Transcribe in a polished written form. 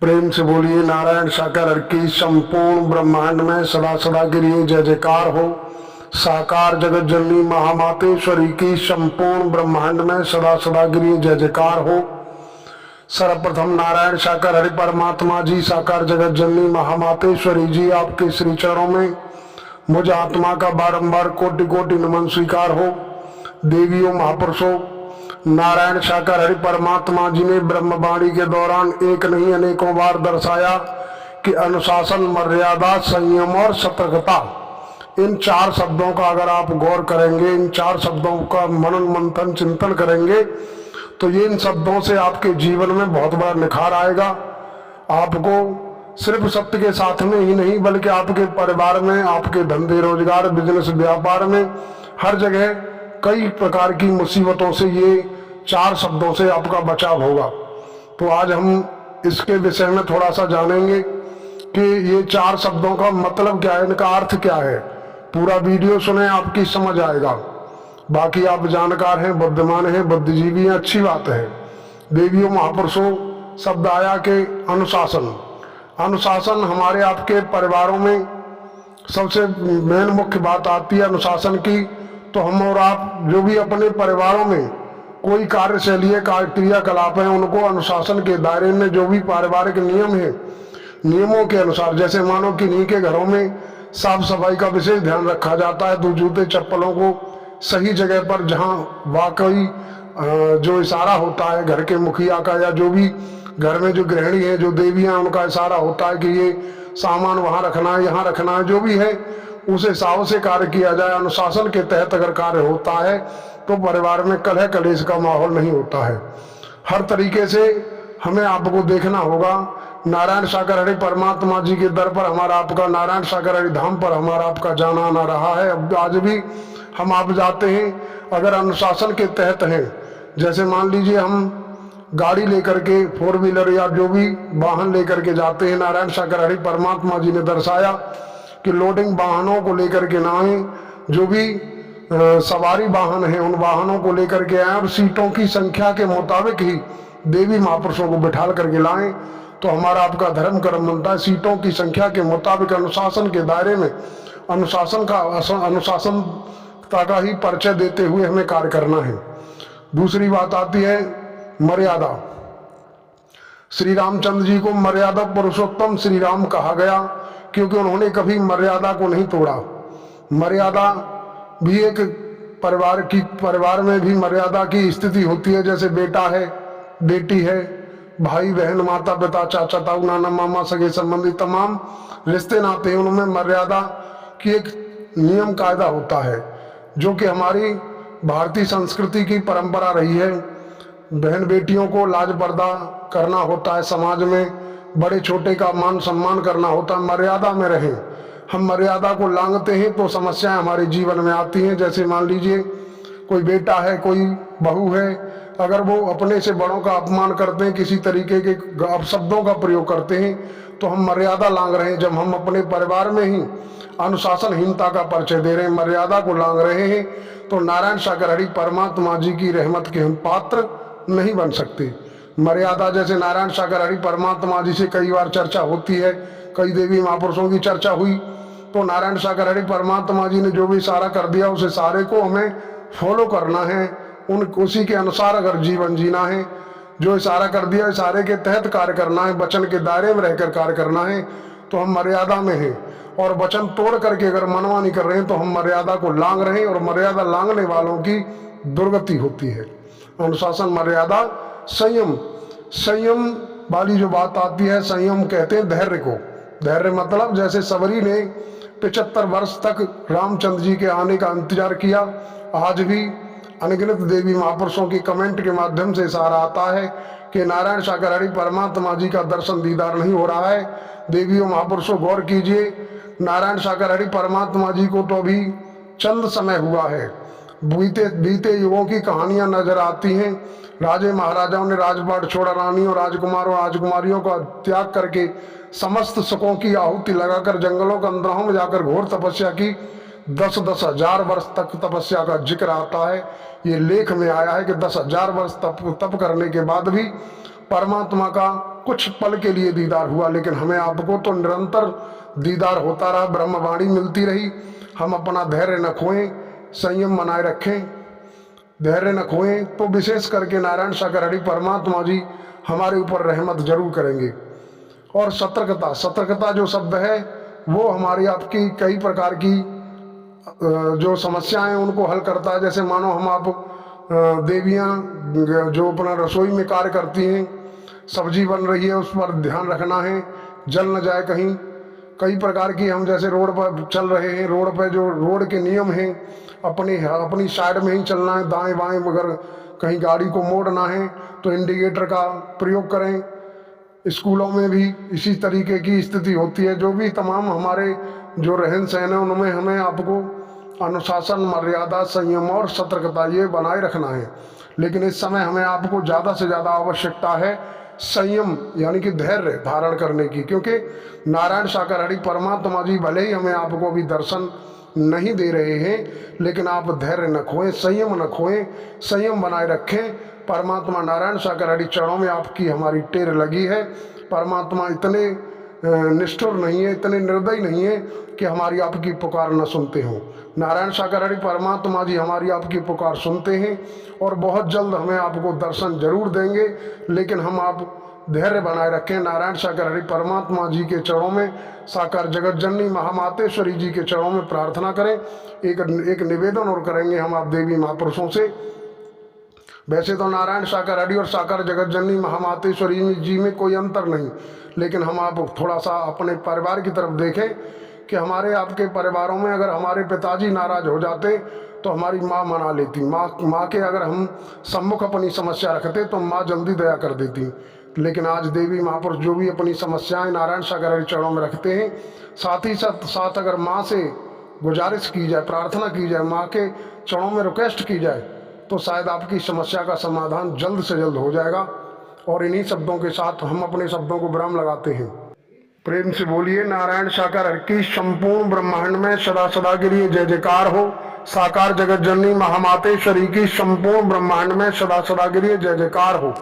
प्रेम से बोलिए नारायण साकार की संपूर्ण ब्रह्मांड में सदा सदा के लिए जय जयकार हो। साकार जगत जननी महामातेश्वरी की संपूर्ण ब्रह्मांड में सदा सदा के लिए जय जयकार हो। सर्वप्रथम नारायण साकार हरि परमात्मा जी, साकार जगत जननी महामातेश्वरी जी, आपके श्री चरणों में मुझ आत्मा का बारंबार कोटि कोटि नमन स्वीकार हो। देवियों महापुरुषों, नारायण साकार हरि परमात्मा जी ने ब्रह्मवाणी के दौरान एक नहीं अनेकों बार दर्शाया कि अनुशासन, मर्यादा, संयम और सतर्कता, इन चार शब्दों का अगर आप गौर करेंगे, इन चार शब्दों का मनन मंथन चिंतन करेंगे तो ये इन शब्दों से आपके जीवन में बहुत बड़ा निखार आएगा। आपको सिर्फ सत्य के साथ में ही नहीं बल्कि आपके परिवार में, आपके धंधे रोजगार, बिजनेस, व्यापार में, हर जगह कई प्रकार की मुसीबतों से ये चार शब्दों से आपका बचाव होगा। तो आज हम इसके विषय में थोड़ा सा जानेंगे कि ये चार शब्दों का मतलब क्या है, इनका अर्थ क्या है। पूरा वीडियो सुने, आपकी समझ आएगा। बाकी आप जानकार हैं, बुद्धिमान हैं, बुद्धिजीवी हैं, अच्छी बात है। देवियों महापुरुषों, शब्द आया कि अनुशासन। अनुशासन हमारे आपके परिवारों में सबसे मेन मुख्य बात आती है अनुशासन की। तो हम और आप जो भी अपने परिवारों में कोई कार्यशैली है, क्रियाकलाप है, उनको अनुशासन के दायरे में जो भी पारिवारिक नियम है, नियमों के अनुसार, जैसे मानो कि इन्हीं के घरों में साफ सफाई का विशेष ध्यान रखा जाता है, तो जूते चप्पलों को सही जगह पर, जहां वाकई जो इशारा होता है घर के मुखिया का या जो भी घर में जो गृहिणी है, जो देवियां, उनका इशारा होता है कि ये सामान वहां रखना है, यहाँ रखना है, जो भी है उस हिसाब से कार्य किया जाए। अनुशासन के तहत अगर कार्य होता है तो परिवार में कलह कलेश का माहौल नहीं होता है। हर तरीके से हमें आपको देखना होगा। नारायण सागर हरि परमात्मा जी के दर पर हमारा आपका, नारायण सागर हरि धाम पर हमारा आपका जाना आना रहा है। अब आज भी हम आप जाते हैं अगर अनुशासन के तहत हैं। जैसे मान लीजिए हम गाड़ी लेकर के, 4 व्हीलर या जो भी वाहन लेकर के जाते हैं, नारायण सागर हरि परमात्मा जी ने दर्शाया कि लोडिंग वाहनों को लेकर के ना आए, जो भी सवारी वाहन है उन वाहनों को लेकर के आए और सीटों की संख्या के मुताबिक ही देवी महापुरुषों को बिठाल करके लाएं। तो हमारा आपका धर्म कर्म बनता है। सीटों की संख्या के मुताबिक अनुशासन के दायरे में अनुशासनता का ही परिचय देते हुए हमें कार्य करना है। दूसरी बात आती है मर्यादा। श्री रामचंद्र जी को मर्यादा पुरुषोत्तम श्री राम कहा गया क्योंकि उन्होंने कभी मर्यादा को नहीं तोड़ा। मर्यादा भी एक परिवार में भी मर्यादा की स्थिति होती है। जैसे बेटा है, बेटी है, भाई बहन, माता पिता, चाचा ताऊ, नाना मामा, सगे संबंधी, तमाम रिश्ते नाते हैं, उनमें मर्यादा की एक नियम कायदा होता है जो कि हमारी भारतीय संस्कृति की परंपरा रही है। बहन बेटियों को लाज पर्दा करना होता है, समाज में बड़े छोटे का मान सम्मान करना होता है, मर्यादा में रहें। हम मर्यादा को लांघते हैं तो समस्याएं हमारे जीवन में आती हैं। जैसे मान लीजिए कोई बेटा है, कोई बहू है, अगर वो अपने से बड़ों का अपमान करते हैं, किसी तरीके के अपशब्दों का प्रयोग करते हैं, तो हम मर्यादा लांघ रहे हैं। जब हम अपने परिवार में ही अनुशासनहीनता का परिचय दे रहे हैं, मर्यादा को लांघ रहे हैं, तो नारायण सागर हरि परमात्मा जी की रहमत के हम पात्र नहीं बन सकते। मर्यादा, जैसे नारायण सागर हरि परमात्मा जी से कई बार चर्चा होती है, कई देवी महापुरुषों की चर्चा हुई, तो नारायण सागर हरि परमात्मा जी ने जो भी इशारा कर दिया उस इशारे को हमें फॉलो करना है। उसी के अनुसार अगर जीवन जीना है, जो इशारा कर दिया इशारे के तहत कार्य करना है, वचन के दायरे में रहकर कार्य करना है, तो हम मर्यादा में हैं। और वचन तोड़ करके अगर मनमानी कर रहे हैं तो हम मर्यादा को लांघ रहे हैं और मर्यादा लांघने वालों की दुर्गति होती है। अनुशासन, मर्यादा, संयम। संयम वाली जो बात आती है, संयम कहते हैं धैर्य को। धैर्य मतलब जैसे सबरी ने 75 वर्ष तक रामचंद्र जी के आने का इंतजार किया, आज भी अनगिनत देवी महापुरुषों की कमेंट के माध्यम से इशारा आता है कि नारायण सागर हरि परमात्मा जी का दर्शन दीदार नहीं हो रहा है। देवियों महापुरुषों गौर कीजिए, नारायण सागर हरि परमात्मा जी को तो अभी चंद समय हुआ है। बीते युगों की कहानियां नजर आती हैं। राजे महाराजाओं ने राजपाट छोड़ा, रानियों, राजकुमारों, राजकुमारियों का त्याग करके समस्त सुखों की आहुति लगाकर जंगलों के अंदरों में जाकर घोर तपस्या की। 10-10 हजार वर्ष तक तपस्या का जिक्र आता है। ये लेख में आया है कि 10,000 वर्ष तप करने के बाद भी परमात्मा का कुछ पल के लिए दीदार हुआ, लेकिन हमें आपको तो निरंतर दीदार होता रहा, ब्रह्मवाणी मिलती रही। हम अपना धैर्य न खोएं, संयम बनाए रखें, धैर्य न खोएं, तो विशेष करके नारायण सागर हरि परमात्मा जी हमारे ऊपर रहमत जरूर करेंगे। और सतर्कता, सतर्कता जो शब्द है वो हमारी आपकी कई प्रकार की जो समस्याएं उनको हल करता है। जैसे मानो हम आप देवियां जो अपना रसोई में कार्य करती हैं, सब्जी बन रही है उस पर ध्यान रखना है, जल न जाए कहीं। कई प्रकार की हम जैसे रोड पर चल रहे हैं, रोड पर जो रोड के नियम हैं अपनी साइड में ही चलना है, दाएं बाएं, मगर कहीं गाड़ी को मोड़ना है तो इंडिकेटर का प्रयोग करें। स्कूलों में भी इसी तरीके की स्थिति होती है। जो भी तमाम हमारे जो रहन सहन है उनमें हमें आपको अनुशासन, मर्यादा, संयम और सतर्कता ये बनाए रखना है। लेकिन इस समय हमें आपको ज़्यादा से ज़्यादा आवश्यकता है संयम यानी कि धैर्य धारण करने की, क्योंकि नारायण सागर हरि परमात्मा जी भले ही हमें आपको अभी दर्शन नहीं दे रहे हैं, लेकिन आप धैर्य न खोएं, संयम न खोएं, संयम बनाए रखें। परमात्मा नारायण सागर हरि चरणों में आपकी हमारी टेर लगी है। परमात्मा इतने निष्ठुर नहीं है, इतने निर्दयी नहीं है कि हमारी आपकी पुकार न सुनते हों। नारायण सागर हरि परमात्मा जी हमारी आपकी पुकार सुनते हैं और बहुत जल्द हमें आपको दर्शन जरूर देंगे, लेकिन हम आप धैर्य बनाए रखें। नारायण सागर हरि परमात्मा जी के चरणों में, साकार जगत जननी महामातेश्वरी जी के चरणों में प्रार्थना करें। एक निवेदन और करेंगे हम आप देवी महापुरुषों से। वैसे तो नारायण सागर हरि और साकार जगत जननी महामातेश्वरी जी में कोई अंतर नहीं, लेकिन हम आप थोड़ा सा अपने परिवार की तरफ देखें कि हमारे आपके परिवारों में अगर हमारे पिताजी नाराज हो जाते तो हमारी माँ मना लेती। माँ के अगर हम सम्मुख अपनी समस्या रखते तो माँ जल्दी दया कर देती। लेकिन आज देवी महापुरुष जो भी अपनी समस्याएं नारायण सागर हरि चरणों में रखते हैं, साथ ही साथ अगर माँ से गुजारिश की जाए, प्रार्थना की जाए, माँ के चरणों में रिक्वेस्ट की जाए, तो शायद आपकी समस्या का समाधान जल्द से जल्द हो जाएगा। और इन्हीं शब्दों के साथ हम अपने शब्दों को विराम लगाते हैं। प्रेम से बोलिए नारायण सागर हरि की संपूर्ण ब्रह्मांड में सदा सदा के लिए जय जयकार हो। साकार जगत जननी महामातेश्वरी की संपूर्ण ब्रह्मांड में सदा सदा के लिए जय जयकार हो।